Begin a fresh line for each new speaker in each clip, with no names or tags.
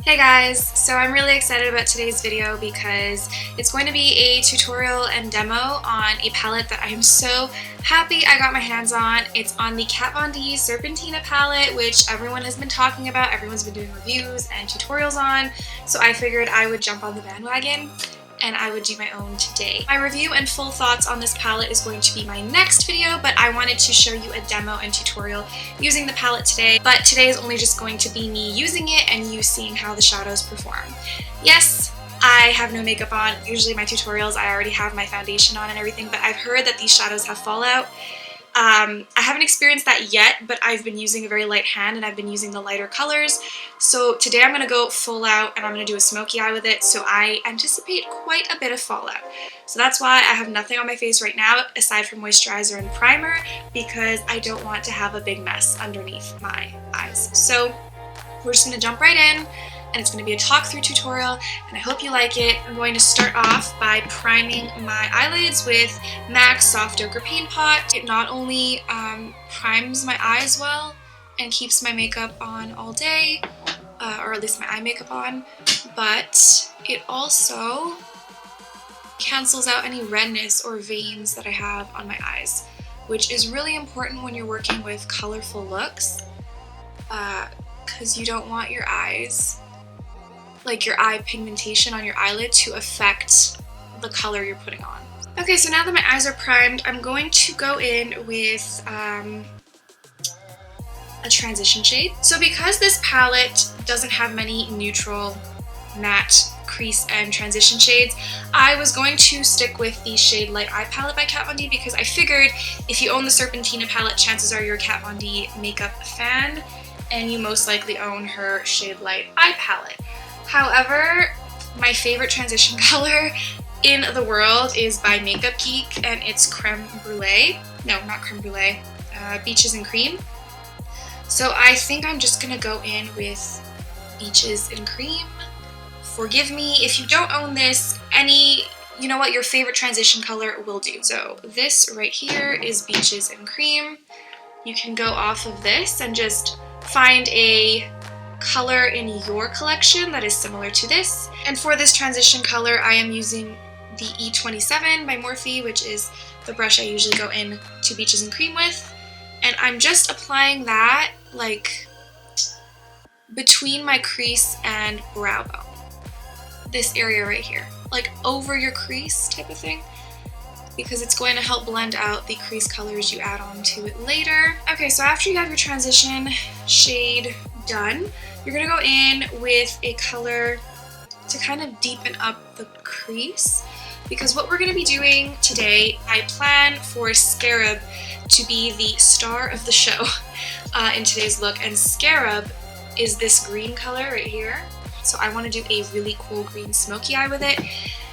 Hey guys, so I'm really excited about today's video because it's going to be a tutorial and demo on a palette that I am so happy I got my hands on. It's on the Kat Von D Serpentina palette, which everyone has been talking about, everyone's been doing reviews and tutorials on, so I figured I would jump on the bandwagon and I would do my own today. My review and full thoughts on this palette is going to be my next video, but I wanted to show you a demo and tutorial using the palette today. But today is only just going to be me using it and you seeing how the shadows perform. Yes, I have no makeup on. Usually my tutorials I already have my foundation on and everything, but I've heard that these shadows have fallout. I haven't experienced that yet, but I've been using a very light hand and I've been using the lighter colors. So today I'm going to go full out and I'm going to do a smoky eye with it, so I anticipate quite a bit of fallout. So that's why I have nothing on my face right now aside from moisturizer and primer, because I don't want to have a big mess underneath my eyes. So we're just going to jump right in. And it's going to be a talk through tutorial and I hope you like it. I'm going to start off by priming my eyelids with MAC's Soft Ochre Paint Pot. It not only primes my eyes well and keeps my makeup on all day, or at least my eye makeup on, but it also cancels out any redness or veins that I have on my eyes, which is really important when you're working with colorful looks, because you don't want your eyes, like your eye pigmentation on your eyelid, to affect the color you're putting on. Okay, so now that my eyes are primed, I'm going to go in with a transition shade. So because this palette doesn't have many neutral, matte, crease, and transition shades, I was going to stick with the shade Light Eye palette by Kat Von D because I figured if you own the Serpentina palette, chances are you're a Kat Von D makeup fan and you most likely own her shade Light Eye palette. However, my favorite transition color in the world is by Makeup Geek, and it's Creme Brulee. No, not Creme Brulee. Beaches and Cream. So I think I'm just gonna go in with Beaches and Cream. Forgive me if you don't own this. You know what, your favorite transition color will do. So this right here is Beaches and Cream. You can go off of this and just find a color in your collection that is similar to this. And for this transition color, I am using the E27 by Morphe, which is the brush I usually go in to Beaches and Cream with. And I'm just applying that like between my crease and brow bone. This area right here, like over your crease type of thing, because it's going to help blend out the crease colors you add on to it later. Okay, so after you have your transition shade done, you're gonna go in with a color to kind of deepen up the crease, because what we're gonna be doing today, I plan for Scarab to be the star of the show in today's look, and Scarab is this green color right here. So I want to do a really cool green smoky eye with it.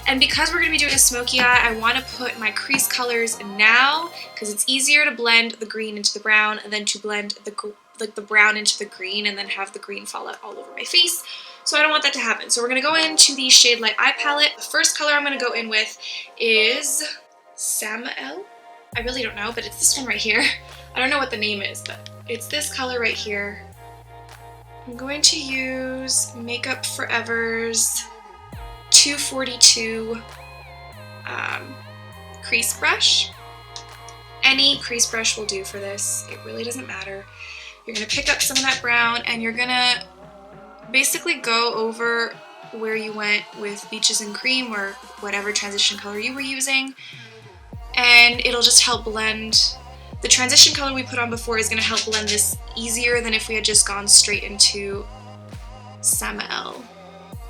And because we're going to be doing a smoky eye, I want to put my crease colors now, because it's easier to blend the green into the brown than to blend the brown into the green and then have the green fall out all over my face. So I don't want that to happen. So we're going to go into the shade Light Eye palette. The first color I'm going to go in with is Samael. I really don't know, but it's this one right here. I don't know what the name is, but it's this color right here. I'm going to use Makeup Forever's 242 crease brush. Any crease brush will do for this. It really doesn't matter. You're going to pick up some of that brown and you're going to basically go over where you went with Beaches and Cream or whatever transition color you were using, and it'll just help blend. The transition color we put on before is going to help blend this easier than if we had just gone straight into Samael,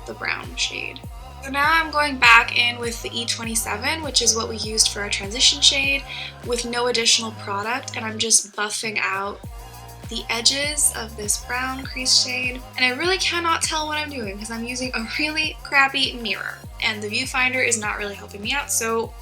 the brown shade. So now I'm going back in with the E27, which is what we used for our transition shade, with no additional product, and I'm just buffing out the edges of this brown crease shade. And I really cannot tell what I'm doing because I'm using a really crappy mirror, and the viewfinder is not really helping me out, so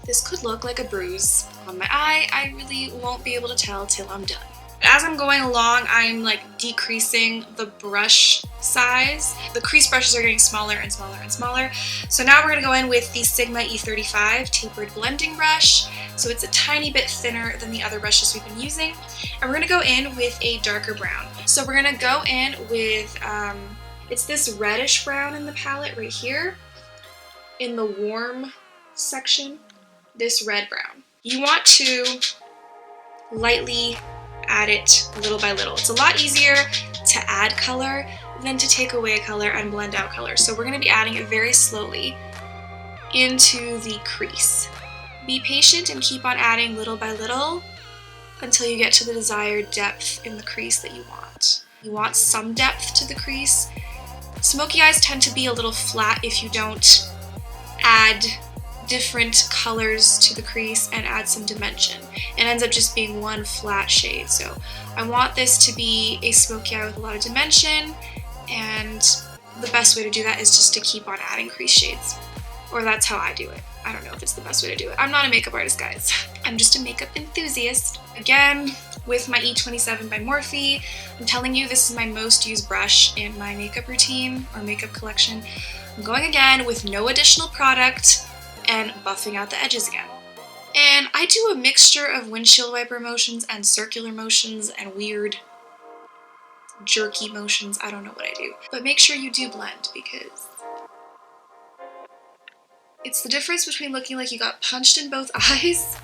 this could look like a bruise on my eye. I really won't be able to tell till I'm done. As I'm going along, I'm like decreasing the brush size. The crease brushes are getting smaller and smaller and smaller. So now we're gonna go in with the Sigma E35 tapered blending brush. So it's a tiny bit thinner than the other brushes we've been using. And we're gonna go in with a darker brown. So we're gonna go in with It's this reddish brown in the palette right here, in the warm section, this red brown. You want to lightly add it little by little. It's a lot easier to add color than to take away color and blend out color. So we're going to be adding it very slowly into the crease. Be patient and keep on adding little by little until you get to the desired depth in the crease that you want. You want some depth to the crease. Smoky eyes tend to be a little flat if you don't add different colors to the crease and add some dimension. It ends up just being one flat shade. So I want this to be a smoky eye with a lot of dimension, and the best way to do that is just to keep on adding crease shades. Or that's how I do it. I don't know if it's the best way to do it. I'm not a makeup artist, guys. I'm just a makeup enthusiast. Again, with my E27 by Morphe, I'm telling you this is my most used brush in my makeup routine or makeup collection. I'm going again with no additional product and buffing out the edges again. And I do a mixture of windshield wiper motions and circular motions and weird jerky motions. I don't know what I do. But make sure you do blend, because it's the difference between looking like you got punched in both eyes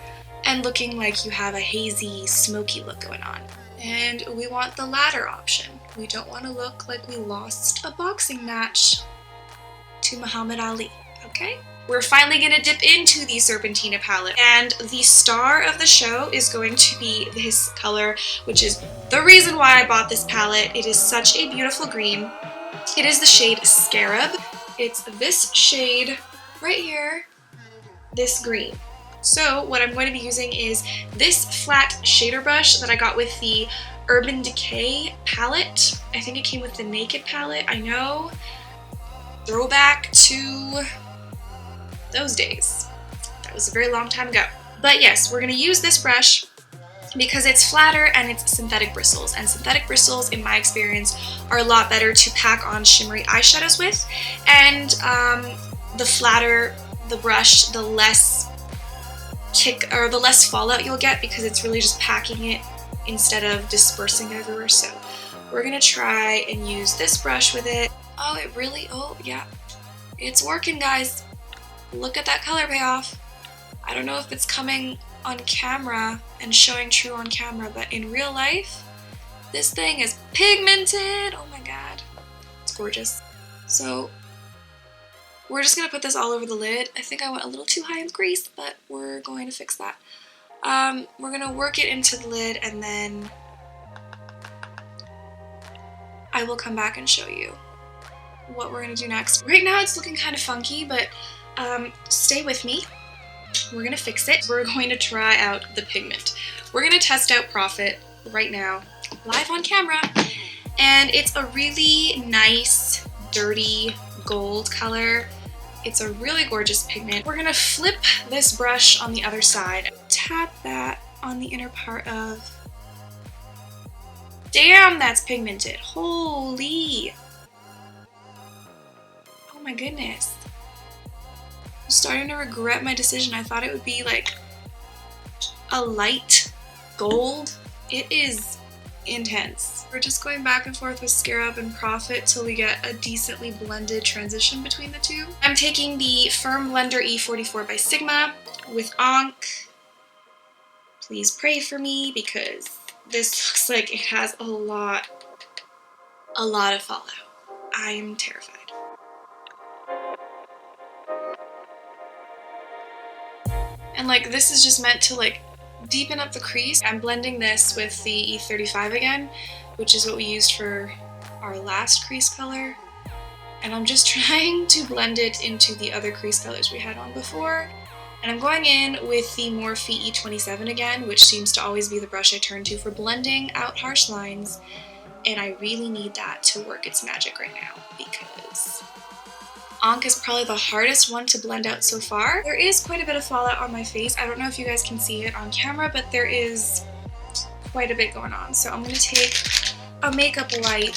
and looking like you have a hazy, smoky look going on. And we want the latter option. We don't want to look like we lost a boxing match to Muhammad Ali, okay? We're finally going to dip into the Serpentina palette, and the star of the show is going to be this color, which is the reason why I bought this palette. It is such a beautiful green. It is the shade Scarab. It's this shade right here, this green. So what I'm going to be using is this flat shader brush that I got with the Urban Decay palette. I think it came with the Naked palette, I know. Throwback to those days. That was a very long time ago. But yes, we're going to use this brush because it's flatter and it's synthetic bristles. And synthetic bristles, in my experience, are a lot better to pack on shimmery eyeshadows with. And the flatter the brush, the less kick or the less fallout you'll get, because it's really just packing it instead of dispersing it everywhere. So we're going to try and use this brush with it. Oh yeah, it's working, guys. Look at that color payoff. I don't know if it's coming on camera and showing true on camera, but in real life, this thing is pigmented. Oh my god, it's gorgeous. So we're just gonna put this all over the lid. I think I went a little too high in the crease, but we're going to fix that. We're gonna work it into the lid, and then I will come back and show you what we're gonna do next. Right now it's looking kind of funky, but stay with me. We're gonna fix it. We're going to try out the pigment. We're gonna test out Profit right now, live on camera, and it's a really nice, dirty gold color. It's a really gorgeous pigment. We're gonna flip this brush on the other side, tap that on the inner part of... Damn, that's pigmented. Holy! Oh my goodness. I'm starting to regret my decision. I thought it would be like a light gold. It is intense. We're just going back and forth with Scarab and Profit till we get a decently blended transition between the two. I'm taking the Firm Blender E44 by Sigma with Ankh. Please pray for me, because this looks like it has a lot of fallout. I am terrified. And like, this is just meant to like deepen up the crease. I'm blending this with the E35 again, which is what we used for our last crease color. And I'm just trying to blend it into the other crease colors we had on before. And I'm going in with the Morphe E27 again, which seems to always be the brush I turn to for blending out harsh lines. And I really need that to work its magic right now, because Ankh is probably the hardest one to blend out so far. There is quite a bit of fallout on my face. I don't know if you guys can see it on camera, but there is quite a bit going on. So I'm going to take a makeup wipe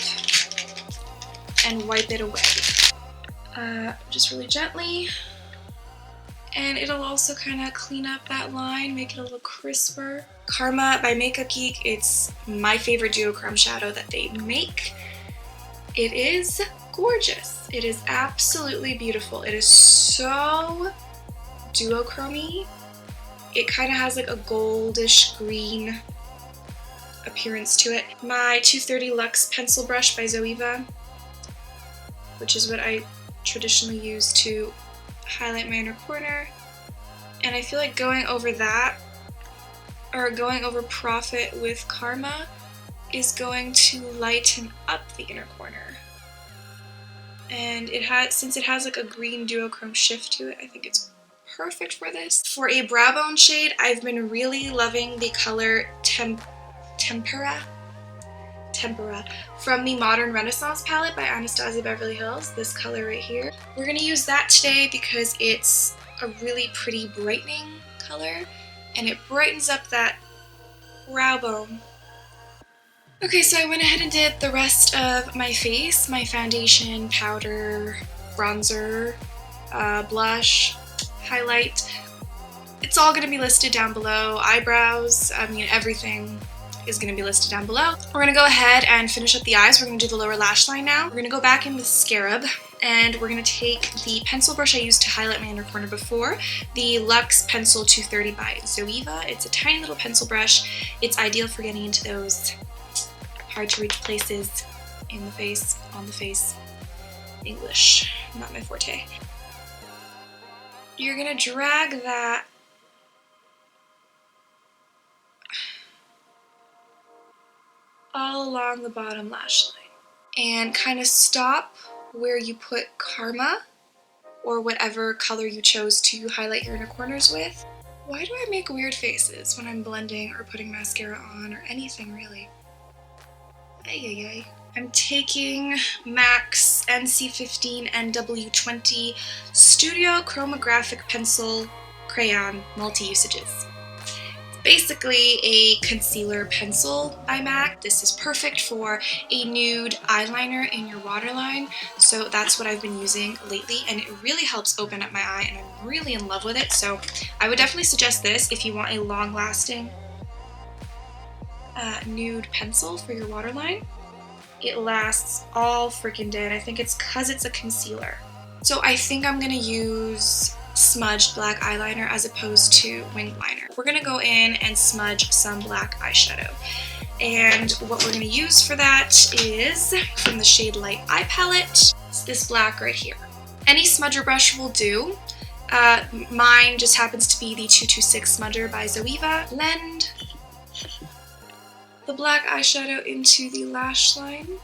and wipe it away. Just really gently. And it'll also kind of clean up that line, make it a little crisper. Karma by Makeup Geek, it's my favorite duochrome shadow that they make. It is gorgeous. It is absolutely beautiful. It is so duochrome-y. It kind of has like a goldish green appearance to it. My 230 Luxe pencil brush by Zoeva, which is what I traditionally use to highlight my inner corner. And I feel like going over that, or going over Profit with Karma, is going to lighten up the inner corner. And it has, since it has like a green duochrome shift to it, I think it's perfect for this. For a brow bone shade, I've been really loving the color Tempera from the Modern Renaissance palette by Anastasia Beverly Hills, this color right here. We're gonna use that today because it's a really pretty brightening color and it brightens up that brow bone. Okay, so I went ahead and did the rest of my face, my foundation, powder, bronzer, blush, highlight. It's all gonna be listed down below. Eyebrows, I mean everything is going to be listed down below. We're going to go ahead and finish up the eyes. We're going to do the lower lash line now. We're going to go back in with Scarab, and we're going to take the pencil brush I used to highlight my inner corner before, the Luxe Pencil 230 by Zoeva. It's a tiny little pencil brush. It's ideal for getting into those hard to reach places in the face, on the face. English, not my forte. You're going to drag that all along the bottom lash line and kind of stop where you put Karma or whatever color you chose to highlight your inner corners with. Why do I make weird faces when I'm blending or putting mascara on or anything really? Ay, ay, ay. I'm taking MAC's NC15 NW20 Studio Chromographic Pencil Crayon Multi-Usages. Basically a concealer pencil by MAC. This is perfect for a nude eyeliner in your waterline, so that's what I've been using lately, and it really helps open up my eye, and I'm really in love with it, so I would definitely suggest this if you want a long-lasting nude pencil for your waterline. It lasts all freaking day, and I think it's because it's a concealer. So I think I'm gonna use smudged black eyeliner as opposed to winged liner. We're gonna go in and smudge some black eyeshadow. And what we're gonna use for that is from the shade Light Eye Palette. It's this black right here. Any smudger brush will do. Mine just happens to be the 226 smudger by Zoeva. Blend the black eyeshadow into the lash line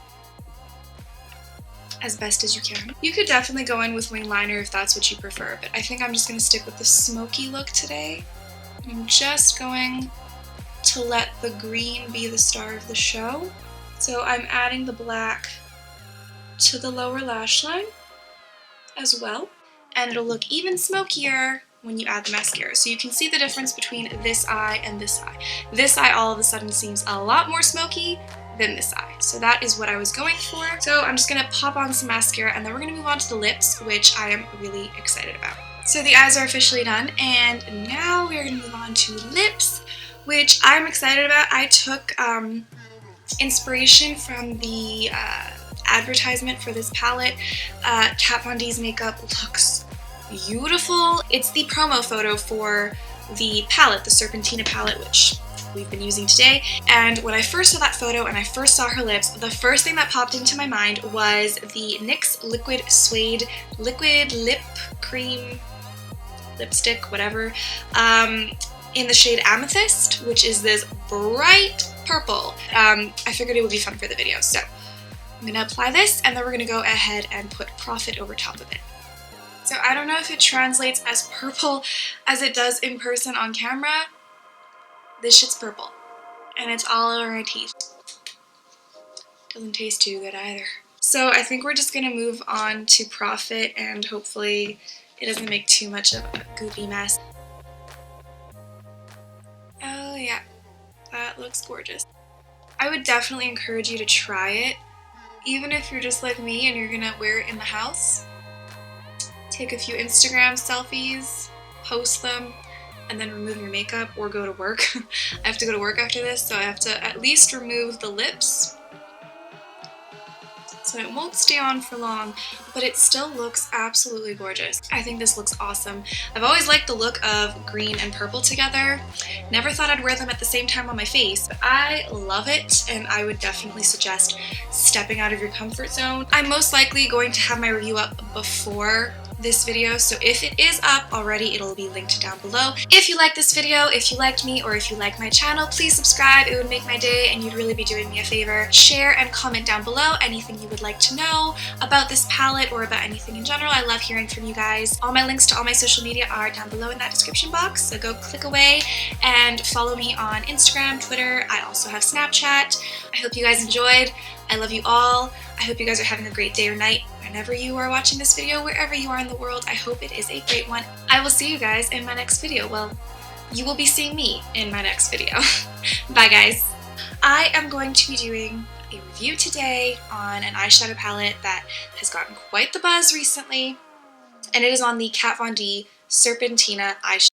as best as you can. You could definitely go in with wing liner if that's what you prefer, but I think I'm just going to stick with the smoky look today. I'm just going to let the green be the star of the show. So I'm adding the black to the lower lash line as well, and it'll look even smokier when you add the mascara. So you can see the difference between this eye and this eye. This eye all of a sudden seems a lot more smoky than this eye. So that is what I was going for. So I'm just gonna pop on some mascara and then we're gonna move on to the lips, which I am really excited about. So the eyes are officially done, and now we're gonna move on to lips, which I'm excited about. I took inspiration from the advertisement for this palette. Kat Von D's makeup looks beautiful. It's the promo photo for the palette, the Serpentina palette, which we've been using today. And when I first saw that photo and I first saw her lips, the first thing that popped into my mind was the NYX Liquid Suede Liquid Lip Cream lipstick, whatever, in the shade Amethyst, which is this bright purple. I figured it would be fun for the video, so I'm gonna apply this and then we're gonna go ahead and put Profit over top of it. So I don't know if it translates as purple as it does in person on camera. This shit's purple, and it's all over my teeth. Doesn't taste too good either. So I think we're just gonna move on to Profit, and hopefully it doesn't make too much of a goopy mess. Oh yeah, that looks gorgeous. I would definitely encourage you to try it, even if you're just like me and you're gonna wear it in the house. Take a few Instagram selfies, post them, and then remove your makeup or go to work. I have to go to work after this, so I have to at least remove the lips so it won't stay on for long, but it still looks absolutely gorgeous. I think this looks awesome. I've always liked the look of green and purple together. Never thought I'd wear them at the same time on my face, but I love it, and I would definitely suggest stepping out of your comfort zone. I'm most likely going to have my review up before this video, so if it is up already, it'll be linked down below. If you like this video, if you liked me, or if you like my channel, please subscribe. It would make my day and you'd really be doing me a favor. Share and comment down below anything you would like to know about this palette or about anything in general. I love hearing from you guys. All my links to all my social media are down below in that description box, so go click away and follow me on Instagram, Twitter. I also have Snapchat. I hope you guys enjoyed. I love you all. I hope you guys are having a great day or night whenever you are watching this video, wherever you are in the world. I hope it is a great one. I will see you guys in my next video. Well, you will be seeing me in my next video. Bye guys. I am going to be doing a review today on an eyeshadow palette that has gotten quite the buzz recently, and it is on the Kat Von D Serpentina eyeshadow.